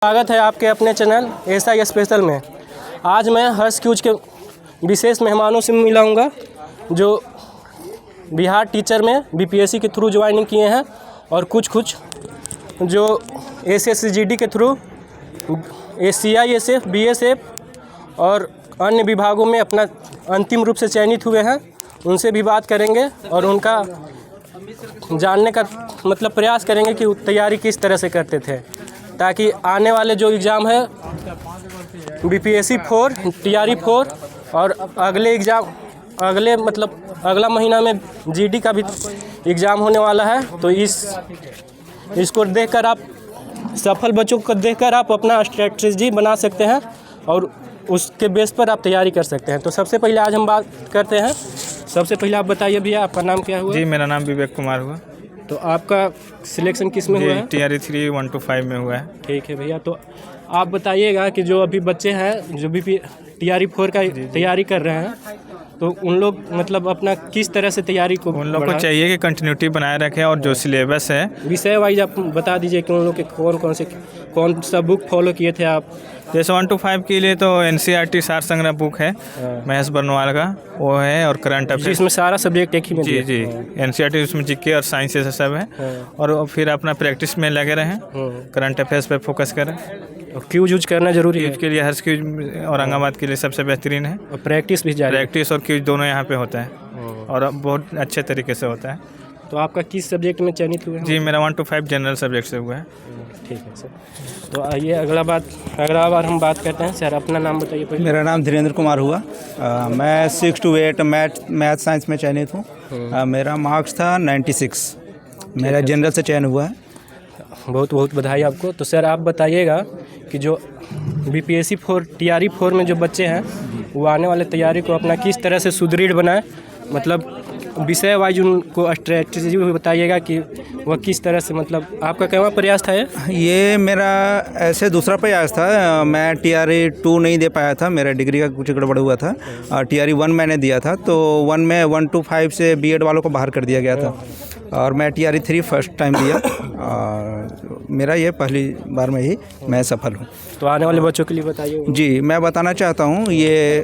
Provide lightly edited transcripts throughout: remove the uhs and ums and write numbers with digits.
स्वागत है आपके अपने चैनल एसआई स्पेशल में। आज मैं हर्ष क्यूज के विशेष मेहमानों से मिलाऊंगा जो बिहार टीचर में बीपीएससी के थ्रू ज्वाइनिंग किए हैं और कुछ जो एसएससीजीडी के थ्रू सीआईएसएफ, बीएसएफ और अन्य विभागों में अपना अंतिम रूप से चयनित हुए हैं। उनसे भी बात करेंगे और उनका जानने का मतलब प्रयास करेंगे कि तैयारी किस तरह से करते थे, ताकि आने वाले जो एग्ज़ाम है बीपीएससी 4, टीआरई 4 और अगले एग्ज़ाम अगला महीना में जीडी का भी एग्ज़ाम होने वाला है। तो इसको देखकर आप सफल बच्चों को देखकर आप अपना स्ट्रेटजी बना सकते हैं और उसके बेस पर आप तैयारी कर सकते हैं। तो सबसे पहले आज हम बात करते हैं। सबसे पहले आप बताइए भैया, आपका नाम क्या हुआ? जी, मेरा नाम विवेक कुमार हुआ। तो आपका सिलेक्शन किस में हुआ है? टीआरई 3 1 to 5 में हुआ है। ठीक है भैया, तो आप बताइएगा कि जो अभी बच्चे हैं जो भी टीआरई 4 का तैयारी कर रहे हैं, तो उन लोग मतलब अपना किस तरह से तैयारी को उन लोग को चाहिए कि कंटिन्यूटी बनाए रखें और जो सिलेबस है विषय वाइज आप बता दीजिए कि उन लोग के कौन सा बुक फॉलो किए थे आप? जैसे 1 to 5 के लिए तो एनसीईआरटी सार संग्रह बुक है महेश बर्नवाल का, वो है, और करंट अफेयर, इसमें सारा सब्जेक्ट एक ही में? जी एनसीईआरटी उसमें जीके और साइंस से सब है। और फिर अपना प्रैक्टिस में लगे रहें, करंट अफेयर्स पे फोकस करें। क्यूज यूज करना जरूरी है के लिए। हर्ष क्यूज औरंगाबाद के लिए सबसे बेहतरीन है। और प्रैक्टिस भी जारी? प्रैक्टिस और क्यूज दोनों यहाँ पे होता है और बहुत अच्छे तरीके से होता है। तो आपका किस सब्जेक्ट में चयनित हुआ है? जी, मेरा 1 to 5 जनरल सब्जेक्ट से हुआ है। ठीक है सर। तो आइए अगला बार हम बात करते हैं। सर अपना नाम बताइए पहले। मेरा नाम धीरेन्द्र कुमार हुआ। मैं 6 to 8 मैथ साइंस में चयनित हूँ। मेरा मार्क्स था 96। मेरा जनरल से चयन हुआ है। बहुत बहुत बधाई आपको। तो सर आप बताइएगा कि जो बीपीएससी 4 टीआरई 4 में जो बच्चे हैं वो आने वाले तैयारी को अपना किस तरह से सुदृढ़ बनाए, मतलब विषय वाइज उनको स्ट्रेटजी भी बताइएगा कि वह किस तरह से, मतलब आपका क्या प्रयास था? ये मेरा ऐसे दूसरा प्रयास था। मैं टीआरई 2 नहीं दे पाया था, मेरा डिग्री का कुछ गड़बड़ हुआ था। टीआरई 1 मैंने दिया था, तो 1 में 1 to 5 से बीएड वालों को बाहर कर दिया गया था और मैं टीआरई 3 फर्स्ट टाइम दिया। मेरा ये पहली बार में ही मैं सफल हूँ। तो आने वाले बच्चों के लिए बताइए। जी, मैं बताना चाहता हूँ, ये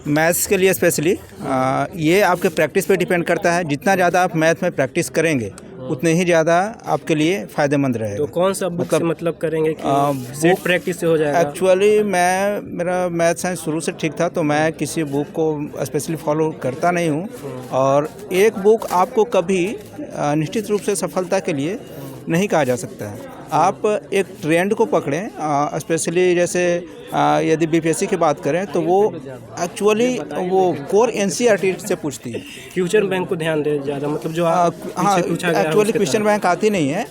मैथ्स के लिए स्पेशली ये आपके प्रैक्टिस पे डिपेंड करता है। जितना ज़्यादा आप मैथ में प्रैक्टिस करेंगे उतने ही ज़्यादा आपके लिए फ़ायदेमंद रहेगा। तो कौन सा बुक से मतलब करेंगे कि सेट प्रैक्टिस से हो जाएगा? एक्चुअली मेरा मैथ साइंस शुरू से ठीक था, तो मैं किसी बुक को स्पेशली फॉलो करता नहीं हूँ। और एक बुक आपको कभी निश्चित रूप से सफलता के लिए नहीं कहा जा सकता है। आप एक ट्रेंड को पकड़ें, स्पेशली जैसे यदि बीपीएससी की बात करें तो वो एक्चुअली वो कोर एनसीईआरटी से पूछती है। फ्यूचर बैंक को ध्यान दें ज़्यादा, मतलब जो हाँ, एक्चुअली क्वेश्चन बैंक आती नहीं है।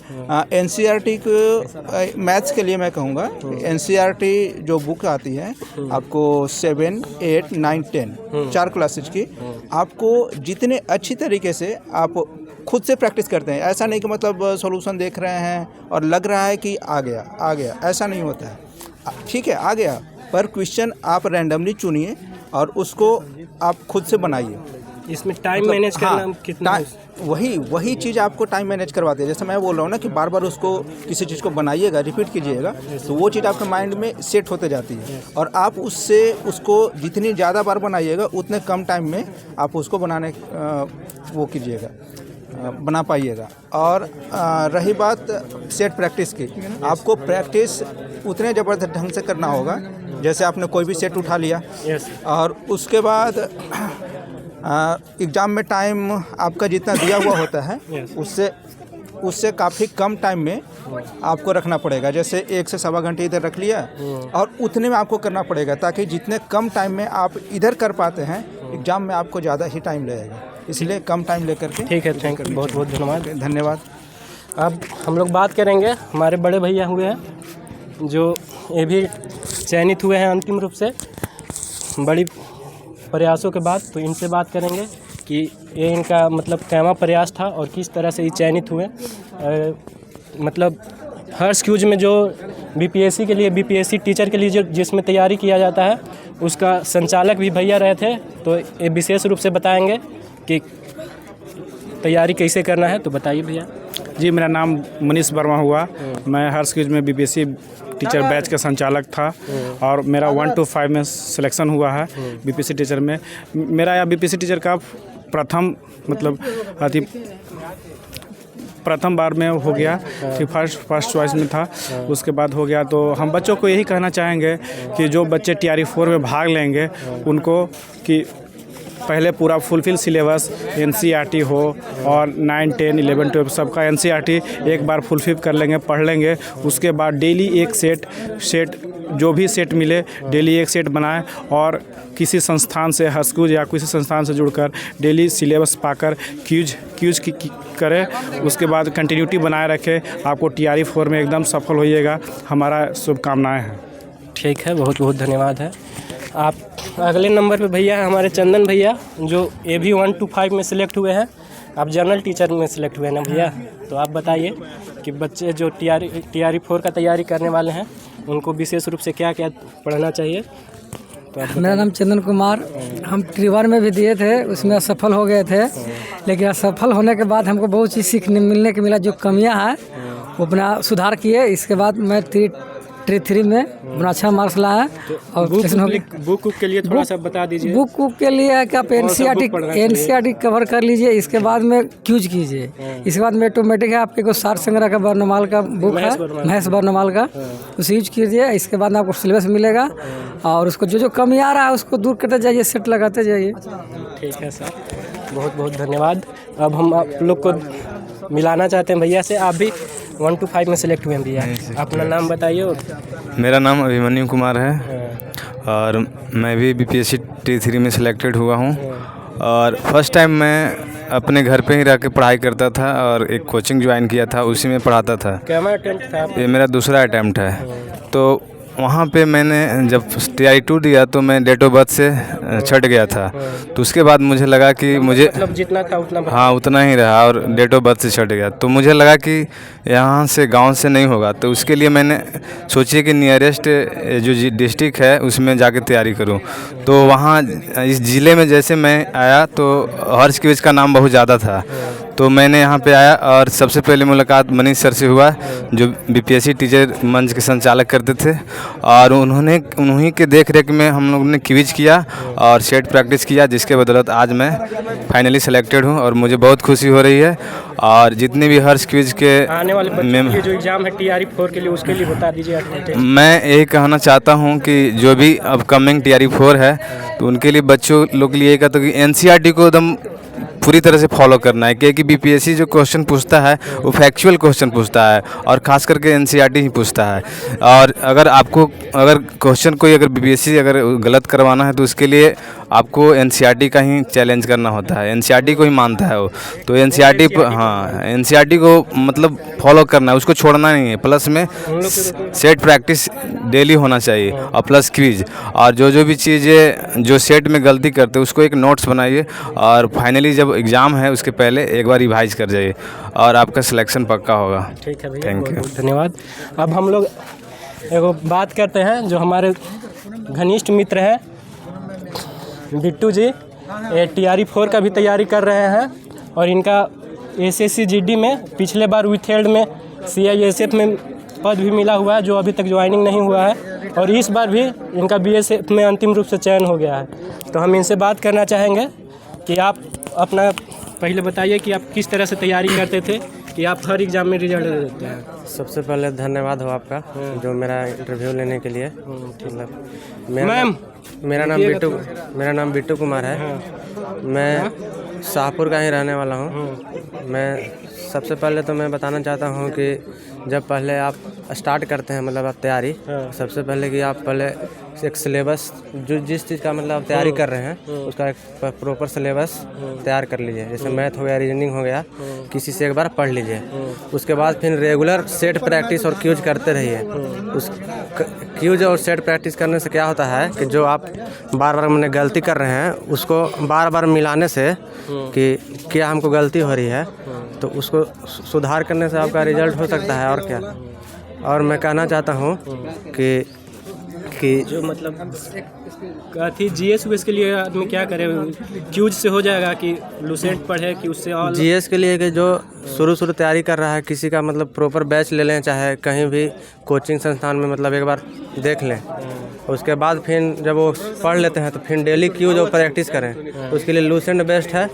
एनसीईआरटी को मैथ्स के लिए मैं कहूँगा, एनसीईआरटी जो बुक आती है आपको 7, 8, 9, 10 4 क्लासेज की, आपको जितने अच्छी तरीके से आप खुद से प्रैक्टिस करते हैं, ऐसा नहीं कि मतलब सॉल्यूशन देख रहे हैं और लग रहा है कि आ गया, ऐसा नहीं होता है। ठीक है, आ गया, पर क्वेश्चन आप रैंडमली चुनिए और उसको आप खुद से बनाइए। इसमें टाइम मैनेज करना कितना? वही चीज़ आपको टाइम मैनेज करवाती है। जैसे मैं बोल रहा हूँ ना कि बार बार उसको किसी चीज़ को बनाइएगा, रिपीट कीजिएगा, तो वो चीज़ आपके माइंड में सेट होते जाती है और आप उसको जितनी ज़्यादा बार बनाइएगा उतने कम टाइम में आप उसको बना पाइएगा। और रही बात सेट प्रैक्टिस की, आपको प्रैक्टिस उतने ज़बरदस्त ढंग से करना होगा। जैसे आपने कोई भी सेट उठा लिया और उसके बाद एग्ज़ाम में टाइम आपका जितना दिया हुआ होता है उससे काफ़ी कम टाइम में आपको रखना पड़ेगा। जैसे 1 से सवा घंटे इधर रख लिया और उतने में आपको करना पड़ेगा, ताकि जितने कम टाइम में आप इधर कर पाते हैं एग्ज़ाम में आपको ज़्यादा ही टाइम लगेगा, इसलिए कम टाइम लेकर के। ठीक है, थैंक यू, बहुत बहुत धन्यवाद। अब हम लोग बात करेंगे, हमारे बड़े भैया हुए हैं जो ये भी चयनित हुए हैं अंतिम रूप से बड़ी प्रयासों के बाद। तो इनसे बात करेंगे कि ये इनका मतलब कैवा प्रयास था और किस तरह से ये चयनित हुए। मतलब हर्ष क्यूज में जो बीपीएससी के लिए, बीपीएससी टीचर के लिए जो जिसमें तैयारी किया जाता है, उसका संचालक भी भैया रहे थे। तो ये विशेष रूप से बताएंगे कि तैयारी कैसे करना है। तो बताइए भैया। जी, मेरा नाम मनीष वर्मा हुआ मैं हर्ष क्विज में बीपीएससी टीचर बैच का संचालक था और मेरा 1 to 5 में सिलेक्शन हुआ है बीपीएससी टीचर में। मेरा यह बीपीएससी टीचर का प्रथम मतलब प्रथम बार में हो गया, फिर फर्स्ट चॉइस में था, उसके बाद हो गया। तो हम बच्चों को यही कहना चाहेंगे कि जो बच्चे TRE 4 में भाग लेंगे उनको कि पहले पूरा फुलफिल सिलेबस NCERT हो और 9, 10, 11, 12 सबका NCERT एक बार फुलफिल कर लेंगे, पढ़ लेंगे। उसके बाद डेली एक सेट जो भी सेट मिले डेली एक सेट बनाएं और किसी संस्थान से हस्कूज या किसी संस्थान से जुड़कर डेली सिलेबस पाकर क्यूज करें। उसके बाद कंटिन्यूटी बनाए रखें। आपको TRE 4 में एकदम सफल होइएगा। हमारा शुभकामनाएँ हैं। ठीक है, बहुत बहुत धन्यवाद है। आप अगले नंबर पे भैया हमारे चंदन भैया, जो AV 1 to 5 में सिलेक्ट हुए हैं। आप जनरल टीचर में सिलेक्ट हुए हैं ना भैया? तो आप बताइए कि बच्चे जो TRE 4 का तैयारी करने वाले हैं उनको विशेष रूप से क्या क्या पढ़ना चाहिए? तो मेरा नाम चंदन कुमार। हम त्रिवार में भी दिए थे, उसमें असफल हो गए थे, लेकिन असफल होने के बाद हमको बहुत चीज़ सीखने मिलने के मिला। जो कमियां हैं वो अपना सुधार किए। इसके बाद मैं TRE 3 में अपना अच्छा मार्क्स लाया। और बुक के लिए थोड़ा सा बता दीजिए। बुक के लिए है कि आप NCERT कवर कर लीजिए। इसके बाद में क्यूज कीजिए। इसके बाद में ऑटोमेटिक है आपके को सार संग्रह का बर्नमाल का बुक है, महेश बर्नमाल का, उसे यूज कीजिए। इसके बाद आपको सिलेबस मिलेगा और उसको जो कमी आ रहा है उसको दूर करते जाइए, सेट लगाते जाइए। ठीक है सर, बहुत बहुत धन्यवाद। अब हम आप लोग को मिलाना चाहते हैं भैया से। आप भी 1 to 5 में सिलेक्ट हुए हैं भैया, अपना नाम बताइए। मेरा नाम अभिमन्यु कुमार है और मैं भी BPSC TRE 3 में सिलेक्टेड हुआ हूँ। और फर्स्ट टाइम मैं अपने घर पे ही रह के पढ़ाई करता था और एक कोचिंग ज्वाइन किया था, उसी में पढ़ाता था। क्या अटेम्प्ट था? ये मेरा दूसरा अटैम्प्ट है। तो वहाँ पे मैंने जब TRE 2 दिया तो मैं डेट ऑफ बर्थ से छट गया था। तो उसके बाद मुझे लगा कि मुझे मतलब जितना था उतना, हाँ उतना ही रहा और डेट ऑफ बर्थ से छट गया। तो मुझे लगा कि यहाँ से गांव से नहीं होगा। तो उसके लिए मैंने सोची कि नियरेस्ट जो डिस्ट्रिक्ट है उसमें जाके तैयारी करूँ। तो वहाँ इस ज़िले में जैसे मैं आया तो हर्ष क्विज का नाम बहुत ज़्यादा था। तो मैंने यहाँ पे आया और सबसे पहले मुलाकात मनीष सर से हुआ, जो BPSC टीचर मंच के संचालक करते थे। और उन्हीं के देख रेख में हम लोगों ने क्विज किया और सेट प्रैक्टिस किया, जिसके बदौलत आज मैं फाइनली सिलेक्टेड हूँ और मुझे बहुत खुशी हो रही है। और जितने भी हर्ष क्विज के आने वाले बच्चों के जो एग्ज़ाम है TRE 4 के लिए, उसके लिए बता दीजिए। मैं यही कहना चाहता हूँ कि जो भी अपकमिंग TRE 4 है तो उनके लिए बच्चों लोग के लिए यही कहता हूँ कि NCERT को एकदम पूरी तरह से फॉलो करना है, क्योंकि BPSC जो क्वेश्चन पूछता है वो फैक्चुअल क्वेश्चन पूछता है और ख़ास करके NCERT ही पूछता है। और अगर क्वेश्चन कोई अगर BPSC अगर गलत करवाना है तो उसके लिए आपको NCERT का ही चैलेंज करना होता है, NCERT को ही मानता है वो। तो NCERT को मतलब फॉलो करना है, उसको छोड़ना नहीं है। प्लस में सेट प्रैक्टिस डेली होना चाहिए और प्लस क्विज। और जो भी चीज़ें जो सेट में गलती करते हैं उसको एक नोट्स बनाइए और फाइनली जब एग्ज़ाम है उसके पहले एक बार रिवाइज कर जाइए और आपका सिलेक्शन पक्का होगा। ठीक है भैया, थैंक यू, धन्यवाद। अब हम लोग एगो बात करते हैं, जो हमारे घनिष्ठ मित्र हैं बिट्टू जी, TRE 4 का भी तैयारी कर रहे हैं और इनका SSC GD में पिछले बार विथेल्ड में CISF में पद भी मिला हुआ है, जो अभी तक ज्वाइनिंग नहीं हुआ है। और इस बार भी इनका BSF में अंतिम रूप से चयन हो गया है। तो हम इनसे बात करना चाहेंगे कि आप अपना पहले बताइए कि आप किस तरह से तैयारी करते थे कि आप हर एग्ज़ाम में रिजल्ट देते हैं। सबसे पहले धन्यवाद हो आपका जो मेरा इंटरव्यू लेने के लिए। मतलब मेरा नाम बिट्टू कुमार है। मैं शाहपुर का ही रहने वाला हूँ। मैं सबसे पहले तो मैं बताना चाहता हूँ कि जब पहले आप स्टार्ट करते हैं मतलब आप तैयारी, सबसे पहले कि आप पहले एक सिलेबस जो जिस चीज़ का मतलब आप तैयारी कर रहे हैं उसका एक प्रॉपर सिलेबस तैयार कर लीजिए। जैसे मैथ हो गया, रीजनिंग हो गया, किसी से एक बार पढ़ लीजिए। उसके बाद फिर रेगुलर सेट प्रैक्टिस और क्यूज करते रहिए। उस क्यूज और सेट प्रैक्टिस करने से क्या होता है कि जो आप बार बार मैंने गलती कर रहे हैं उसको बार बार मिलाने से कि क्या हमको गलती हो रही है तो उसको सुधार करने से आपका रिजल्ट हो सकता है। और क्या, और मैं कहना चाहता हूँ कि कि जो मतलब थी जीएस वीएस के लिए आदमी क्या करे, क्यूज से हो जाएगा कि लूसेंट पढ़े कि उससे और जीएस के लिए कि जो शुरू तैयारी कर रहा है, किसी का मतलब प्रॉपर बैच ले लें, चाहे कहीं भी कोचिंग संस्थान में मतलब एक बार देख लें, उसके बाद फिर जब वो पढ़ लेते हैं तो फिर डेली क्यूज और प्रैक्टिस करें। तो उसके लिए लूसेंट बेस्ट है,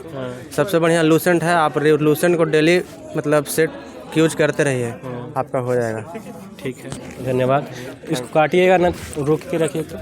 सबसे बढ़िया लूसेंट है। आप लूसेंट को डेली मतलब सेट क्यूज करते रहिए, आपका हो जाएगा। ठीक है, धन्यवाद। इसको काटिएगा ना, रोक के रखिए तो।